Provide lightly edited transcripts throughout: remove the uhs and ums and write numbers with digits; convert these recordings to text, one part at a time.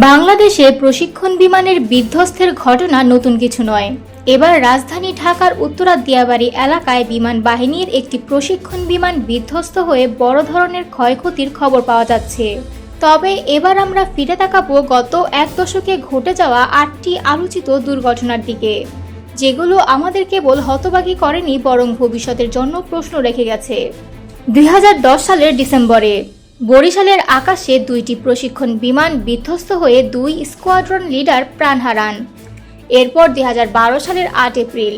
বাংলাদেশে প্রশিক্ষণ বিমানের বিধ্বস্তের ঘটনা নতুন কিছু নয়। এবার রাজধানী ঢাকার উত্তরা দিয়াবাড়ি এলাকায় বিমান বাহিনীর একটি প্রশিক্ষণ বিমান বিধ্বস্ত হয়ে বড় ধরনের ক্ষয়ক্ষতির খবর পাওয়া যাচ্ছে। তবে এবার আমরা ফিরে তাকাবো গত এক দশকে ঘটে যাওয়া 8টি আলোচিত দুর্ঘটনার দিকে, যেগুলো আমাদের কেবল হতবাকি করেনি বরং ভবিষ্যতের জন্য প্রশ্ন রেখে গেছে। 2010 সালের ডিসেম্বরে বরিশালের আকাশে 2টি প্রশিক্ষণ বিমান বিধ্বস্ত হয়ে 2 স্কোয়াড্রন লিডার প্রাণ হারান। এরপর 2012 সালের 8 এপ্রিল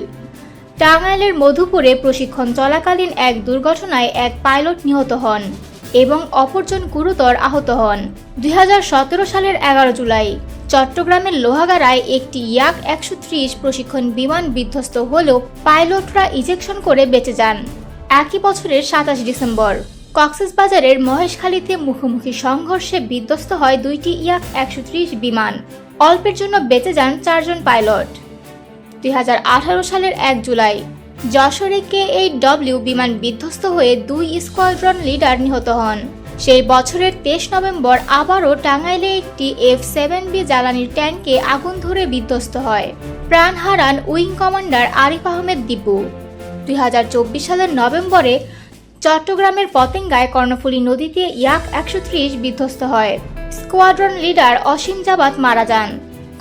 টাঙ্গাইলের মধুপুরে প্রশিক্ষণ চলাকালীন এক দুর্ঘটনায় এক পাইলট নিহত হন এবং অপরজন গুরুতর আহত হন। 2017 সালের 11 জুলাই চট্টগ্রামের লোহাগাড়ায় একটি ইয়াক 130 প্রশিক্ষণ বিমান বিধ্বস্ত হলেও পাইলটরা ইজেকশন করে বেঁচে যান। একই বছরের 27 ডিসেম্বর কক্সবাজারের মহেশখালীতে মুখোমুখি সংঘর্ষে বিধ্বস্ত হয় 2টি ইয়াক 130 বিমান। অল্পের জন্য বেঁচে যান 4 জন পাইলট। 2018 সালের 1 জুলাই যশোরে KHW বিমান বিধ্বস্ত হয়ে 2 স্কোয়াড্রন লিডার নিহত হন। সেই বছরের 23 নভেম্বর আবারও টাঙ্গাইলে একটি F-7B জ্বালানির ট্যাঙ্কে আগুন ধরে বিধ্বস্ত হয়। প্রাণ হারান উইং কমান্ডার আরিফ আহমেদ দীপু। 2024 সালের নভেম্বরে চট্টগ্রামের পতেঙ্গায় কর্ণফুলী নদীতে ইয়াক 130 বিধ্বস্ত হয়। স্কোয়াড্রন লিডার অসীম জাবাত মারা যান।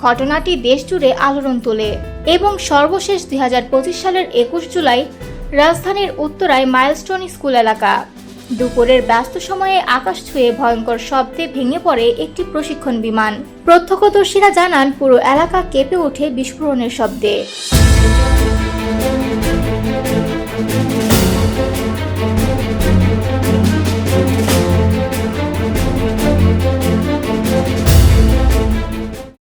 ঘটনাটি দেশজুড়ে আলোড়ন তোলে এবং সর্বশেষ 2025 সালের 21 জুলাই রাজধানীর উত্তরায় মাইলস্টোন স্কুল এলাকা দুপুরের ব্যস্ত সময়ে আকাশ ছুঁয়ে ভয়ঙ্কর শব্দে ভেঙে পড়ে একটি প্রশিক্ষণ বিমান। প্রত্যক্ষদর্শীরা জানান পুরো এলাকা কেঁপে ওঠে বিস্ফোরণের শব্দে।